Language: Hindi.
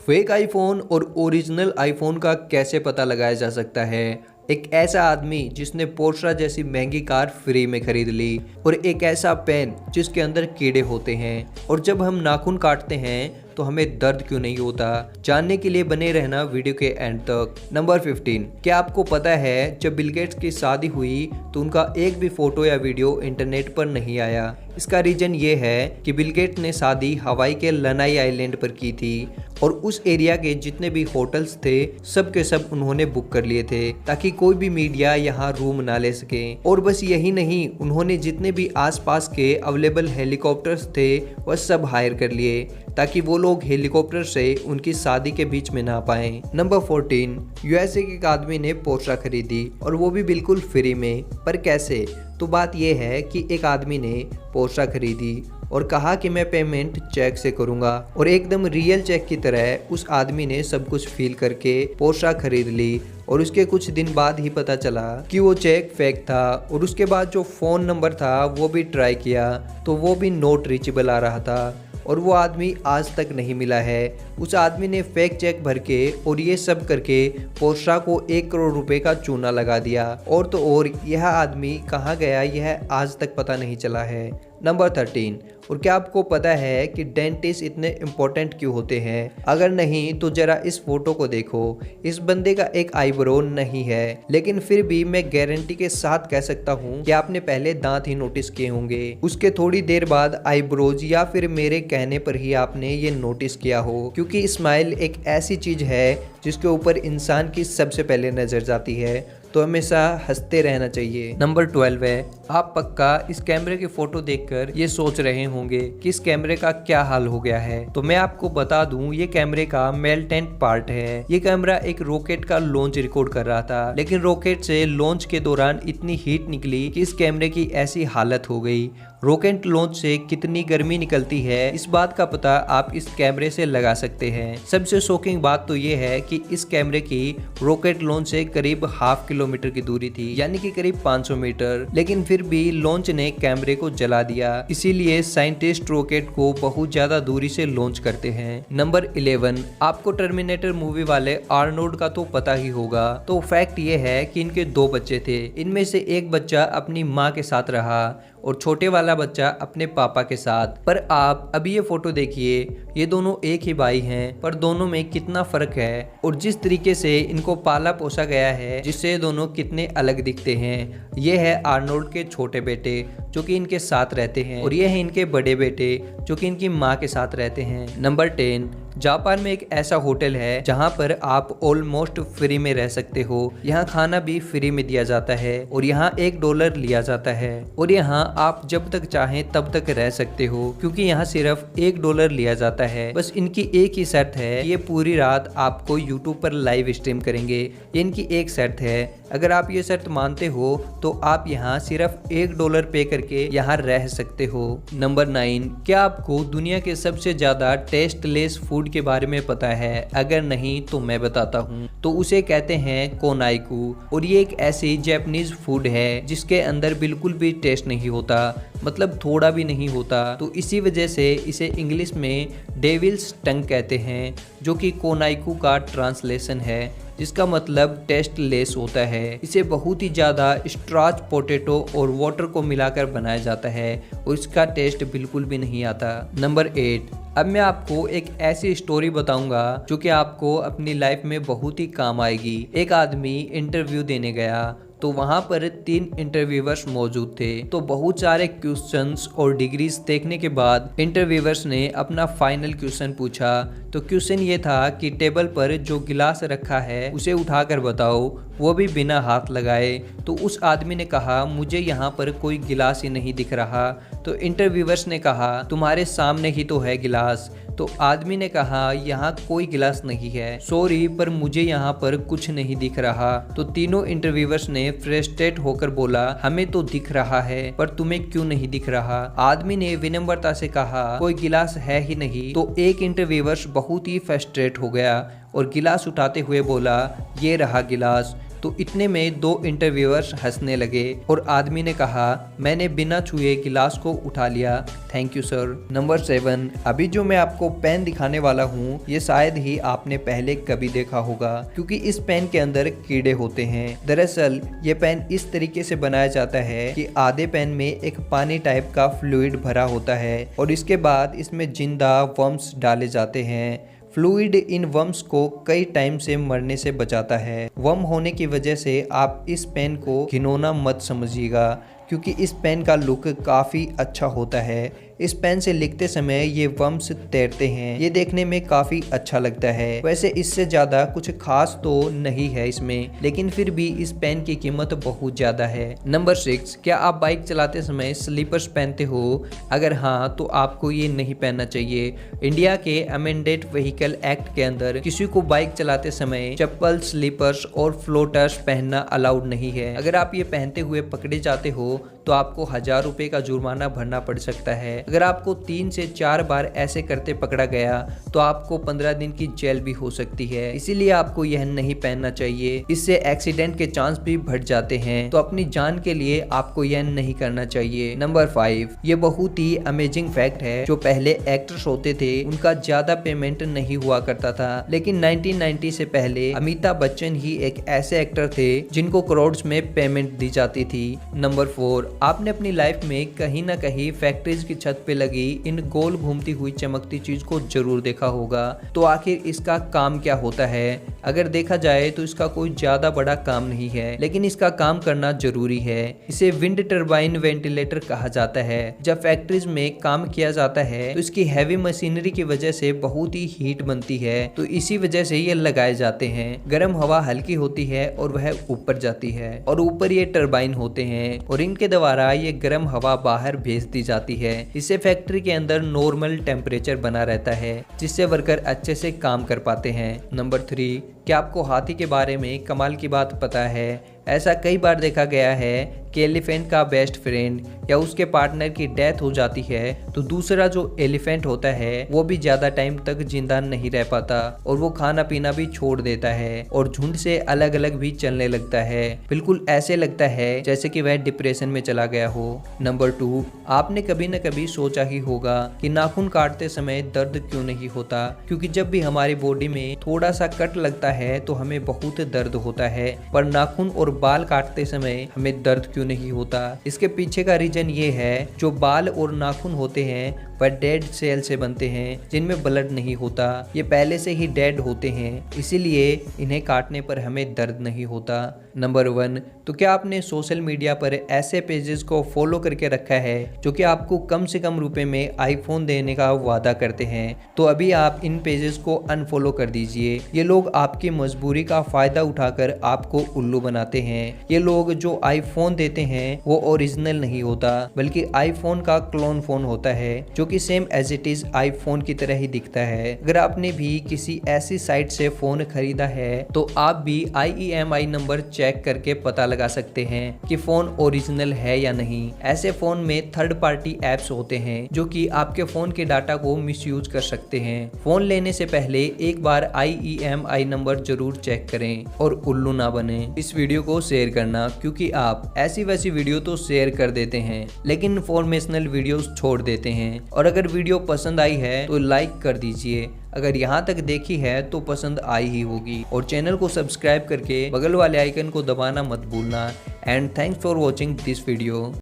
फेक आईफोन और ओरिजिनल आईफोन का कैसे पता लगाया जा सकता है। एक ऐसा आदमी जिसने पोर्शा जैसी महंगी कार फ्री में खरीद ली, और एक ऐसा पेन जिसके अंदर कीड़े होते हैं, और जब हम नाखून काटते हैं तो हमें दर्द क्यों नहीं होता। जानने के लिए बने रहना वीडियो के एंड तक। नंबर 15, क्या आपको पता है जब बिल गेट्स की शादी हुई तो उनका एक भी फोटो या वीडियो इंटरनेट पर नहीं आया। इसका रीजन ये है कि बिल गेट्स ने शादी हवाई के लनाई आइलैंड पर की थी, और उस एरिया के जितने भी होटल्स थे सब के सब उन्होंने बुक कर लिए थे ताकि कोई भी मीडिया यहाँ रूम ना ले सके। और बस यही नहीं, उन्होंने जितने भी आसपास के अवेलेबल हेलीकॉप्टर्स थे वह सब हायर कर लिए ताकि वो लोग हेलीकॉप्टर से उनकी शादी के बीच में ना पाए। नंबर 14, यूएसए के एक आदमी ने पोर्शा खरीदी, और वो भी बिल्कुल फ्री में। पर कैसे? तो बात यह है कि एक आदमी ने पोर्शा खरीदी और कहा कि मैं पेमेंट चेक से करूंगा, और एकदम रियल चेक की तरह उस आदमी ने सब कुछ फिल करके पोर्शा खरीद ली। और उसके कुछ दिन बाद ही पता चला कि वो चेक फेक था, और उसके बाद जो फ़ोन नंबर था वो भी ट्राई किया तो वो भी नॉट रीचेबल आ रहा था, और वो आदमी आज तक नहीं मिला है। उस आदमी ने फेक चेक भर के और ये सब करके पोर्शा को 1 करोड़ रुपए का चूना लगा दिया। और तो और यह आदमी कहाँ गया यह आज तक पता नहीं चला है। नंबर 13, और क्या आपको पता है कि डेंटिस्ट इतने इम्पोर्टेंट क्यों होते हैं? अगर नहीं तो जरा इस फोटो को देखो। इस बंदे का एक आईब्रो नहीं है, लेकिन फिर भी मैं गारंटी के साथ कह सकता हूँ कि आपने पहले दांत ही नोटिस किए होंगे, उसके थोड़ी देर बाद आईब्रोज, या फिर मेरे कहने पर ही आपने ये नोटिस किया हो, क्योंकि स्माइल एक ऐसी चीज है जिसके ऊपर इंसान की सबसे पहले नजर जाती है, तो हमेशा हंसते रहना चाहिए। नंबर 12 है, आप पक्का इस कैमरे की फोटो देखकर ये सोच रहे होंगे कि इस कैमरे का क्या हाल हो गया है। तो मैं आपको बता दूं, ये कैमरे का मेल्टेंट पार्ट है। ये कैमरा एक रॉकेट का लॉन्च रिकॉर्ड कर रहा था, लेकिन रॉकेट से लॉन्च के दौरान इतनी हीट निकली कि इस कैमरे की ऐसी हालत हो गई। रॉकेट लॉन्च से कितनी गर्मी निकलती है इस बात का पता आप इस कैमरे से लगा सकते हैं। सबसे शॉकिंग बात तो ये है कि इस कैमरे की रॉकेट लॉन्च से करीब ½ किलोमीटर की दूरी थी, यानी कि करीब 500 मीटर, लेकिन फिर भी लॉन्च ने कैमरे को जला दिया। इसीलिए साइंटिस्ट रॉकेट को बहुत ज्यादा दूरी से लॉन्च करते हैं। नंबर 11, आपको टर्मिनेटर मूवी वाले आर्नोल्ड का तो पता ही होगा। तो फैक्ट ये है कि इनके 2 बच्चे थे। इनमें से एक बच्चा अपनी माँ के साथ रहा और छोटे वाला बच्चा अपने पापा के साथ। पर आप अभी ये फोटो देखिए, ये दोनों एक ही भाई हैं, पर दोनों में कितना फर्क है, और जिस तरीके से इनको पाला पोसा गया है जिससे दोनों कितने अलग दिखते हैं। ये है आर्नोल्ड के छोटे बेटे जो कि इनके साथ रहते हैं, और ये है इनके बड़े बेटे जो कि इनकी माँ के साथ रहते हैं। नंबर 10, जापान में एक ऐसा होटल है जहाँ पर आप ऑलमोस्ट फ्री में रह सकते हो। यहाँ खाना भी फ्री में दिया जाता है, और यहाँ $1 लिया जाता है, और यहाँ आप जब तक चाहें तब तक रह सकते हो, क्योंकि यहाँ सिर्फ $1 लिया जाता है। बस इनकी एक ही शर्त है, ये पूरी रात आपको YouTube पर लाइव स्ट्रीम करेंगे। ये इनकी एक शर्त है। अगर आप ये शर्त मानते हो तो आप यहाँ सिर्फ $1 पे करके यहाँ रह सकते हो। नंबर 9, क्या आपको दुनिया के सबसे ज्यादा टेस्टलेस फूड के बारे में पता है? अगर नहीं तो मैं बताता हूँ। तो उसे कहते हैं कोनाइकू, और ये एक ऐसी जापानीज फूड है जिसके अंदर बिल्कुल भी टेस्ट नहीं होता, मतलब थोड़ा भी नहीं होता। तो इसी वजह से इसे इंग्लिश में डेविल्स टंग कहते हैं, जो कि कोनाइकू का ट्रांसलेशन है, जिसका मतलब टेस्टलेस होता है। इसे बहुत ही ज़्यादा स्ट्राच पोटैटो और वाटर को मिलाकर बनाया जाता है, और इसका टेस्ट बिल्कुल भी नहीं आता। नंबर 8, अब मैं आपको एक ऐसी स्टोरी बताऊंगा जो कि आपको अपनी लाइफ में बहुत ही काम आएगी। एक आदमी इंटरव्यू देने गया, तो वहाँ पर 3 इंटरव्यूवर्स मौजूद थे। तो बहुत सारे क्वेश्चंस और डिग्रीज देखने के बाद इंटरव्यूवर्स ने अपना फाइनल क्वेश्चन पूछा। तो क्वेश्चन ये था कि टेबल पर जो गिलास रखा है उसे उठाकर बताओ, वो भी बिना हाथ लगाए। तो उस आदमी ने कहा, मुझे यहाँ पर कोई गिलास ही नहीं दिख रहा। तो इंटरव्यूवर्स ने कहा, तुम्हारे सामने ही तो है गिलास। तो आदमी ने कहा, यहाँ कोई गिलास नहीं है, सॉरी पर मुझे यहाँ पर कुछ नहीं दिख रहा। तो तीनों इंटरव्यूवर्स ने फ्रस्ट्रेट होकर बोला, हमें तो दिख रहा है पर तुम्हें क्यों नहीं दिख रहा? आदमी ने विनम्रता से कहा, कोई गिलास है ही नहीं। तो एक इंटरव्यूवर्स बहुत ही फ्रस्ट्रेट हो गया और गिलास उठाते हुए बोला, ये रहा गिलास। तो इतने में 2 इंटरव्यूअर्स हंसने लगे और आदमी ने कहा, मैंने बिना छुए गिलास को उठा लिया, थैंक यू सर। नंबर 7, अभी जो मैं आपको पेन दिखाने वाला हूँ ये शायद ही आपने पहले कभी देखा होगा, क्योंकि इस पेन के अंदर कीड़े होते हैं। दरअसल ये पेन इस तरीके से बनाया जाता है कि आधे पेन में एक पानी टाइप का फ्लूइड भरा होता है और इसके बाद इसमें जिंदा वर्म्स डाले जाते हैं। फ्लूइड इन वर्म्स को कई टाइम से मरने से बचाता है। वर्म होने की वजह से आप इस पेन को घिनौना मत समझिएगा, क्योंकि इस पेन का लुक काफ़ी अच्छा होता है। इस पेन से लिखते समय ये वर्म्स तैरते हैं, ये देखने में काफ़ी अच्छा लगता है। वैसे इससे ज़्यादा कुछ खास तो नहीं है इसमें, लेकिन फिर भी इस पेन की कीमत बहुत ज़्यादा है। नंबर 6, क्या आप बाइक चलाते समय स्लीपर्स पहनते हो? अगर हाँ तो आपको ये नहीं पहनना चाहिए। इंडिया के अमेंडेड व्हीकल एक्ट के अंदर किसी को बाइक चलाते समय चप्पल, स्लीपर्स और फ्लोटर्स पहनना अलाउड नहीं है। अगर आप ये पहनते हुए पकड़े जाते हो तो आपको 1000 रुपये का जुर्माना भरना पड़ सकता है। अगर आपको 3 से 4 बार ऐसे करते पकड़ा गया तो आपको 15 दिन की जेल भी हो सकती है। इसीलिए आपको यह नहीं पहनना चाहिए, इससे एक्सीडेंट के चांस भी बढ़ जाते हैं। तो अपनी जान के लिए आपको यह नहीं करना चाहिए। नंबर 5, ये बहुत ही अमेजिंग फैक्ट है। जो पहले एक्टर्स होते थे उनका ज्यादा पेमेंट नहीं हुआ करता था, लेकिन 1990 से पहले अमिताभ बच्चन ही एक ऐसे एक्टर थे जिनको करोड़ में पेमेंट दी जाती थी। नंबर 4, आपने अपनी लाइफ में कहीं ना कहीं फैक्ट्रीज की छत पे लगी इन गोल घूमती हुई चमकती चीज को जरूर देखा होगा। तो आखिर इसका काम क्या होता है? अगर देखा जाए तो इसका कोई ज्यादा बड़ा काम नहीं है, लेकिन इसका काम करना जरूरी है। इसे विंड टर्बाइन वेंटिलेटर कहा जाता है। जब फैक्ट्रीज में काम किया जाता है तो इसकी हैवी मशीनरी की वजह से बहुत ही हीट बनती है, तो इसी वजह से ये लगाए जाते हैं। गर्म हवा हल्की होती है और वह ऊपर जाती है और ऊपर ये टर्बाइन होते हैं और इनके द्वारा ये गर्म हवा बाहर भेज दी जाती है। इससे फैक्ट्री के अंदर नॉर्मल टेम्परेचर बना रहता है, जिससे वर्कर अच्छे से काम कर पाते हैं। नंबर 3, क्या आपको हाथी के बारे में कमाल की बात पता है? ऐसा कई बार देखा गया है कि एलिफेंट का बेस्ट फ्रेंड या उसके पार्टनर की डेथ हो जाती है तो दूसरा जो एलिफेंट होता है वो भी ज्यादा टाइम तक जिंदा नहीं रह पाता और वो खाना पीना भी छोड़ देता है और झुंड से अलग अलग भी चलने लगता है। बिल्कुल ऐसे लगता है जैसे कि वह डिप्रेशन में चला गया हो। नंबर 2, आपने कभी न कभी सोचा ही होगा कि नाखून काटते समय दर्द क्यों नहीं होता? क्योंकि जब भी हमारी बॉडी में थोड़ा सा कट लगता है तो हमें बहुत दर्द होता है, पर नाखून और बाल काटते समय हमें दर्द क्यों नहीं होता? इसके पीछे का रीजन ये है, जो बाल और नाखून होते हैं वह डेड सेल से बनते हैं जिनमें ब्लड नहीं होता। ये पहले से ही डेड होते हैं, इसीलिए इन्हें काटने पर हमें दर्द नहीं होता। नंबर 1, तो क्या आपने सोशल मीडिया पर ऐसे पेजेस को फॉलो करके रखा है जो कि आपको कम से कम रुपए में आईफोन देने का वादा करते हैं? तो अभी आप इन पेजेस को अनफॉलो कर दीजिए। ये लोग आपकी मजबूरी का फायदा उठाकर आपको उल्लू बनाते हैं। ये लोग जो आईफोन देते हैं वो ओरिजिनल नहीं होता, बल्कि आईफोन का क्लोन फोन होता है जो कि same as it is iPhone की तरह ही दिखता है। अगर आपने भी किसी ऐसी साइट से फोन खरीदा है तो आप भी IEMI नंबर चेक करके पता लगा सकते हैं कि फोन ओरिजिनल है या नहीं। ऐसे फोन में थर्ड पार्टी एप्स होते हैं जो कि आपके फोन के डाटा को मिसयूज कर सकते हैं। फोन लेने से पहले एक बार IEMI नंबर जरूर चेक करें और उल्लू ना बने। इस वीडियो को शेयर करना, क्योंकि आप ऐसी वैसी वीडियो तो शेयर कर देते हैं लेकिन इन्फॉर्मेशनल वीडियोस छोड़ देते हैं। और अगर वीडियो पसंद आई है तो लाइक कर दीजिए। अगर यहाँ तक देखी है तो पसंद आई ही होगी, और चैनल को सब्सक्राइब करके बगल वाले आइकन को दबाना मत भूलना। And thanks for watching this video.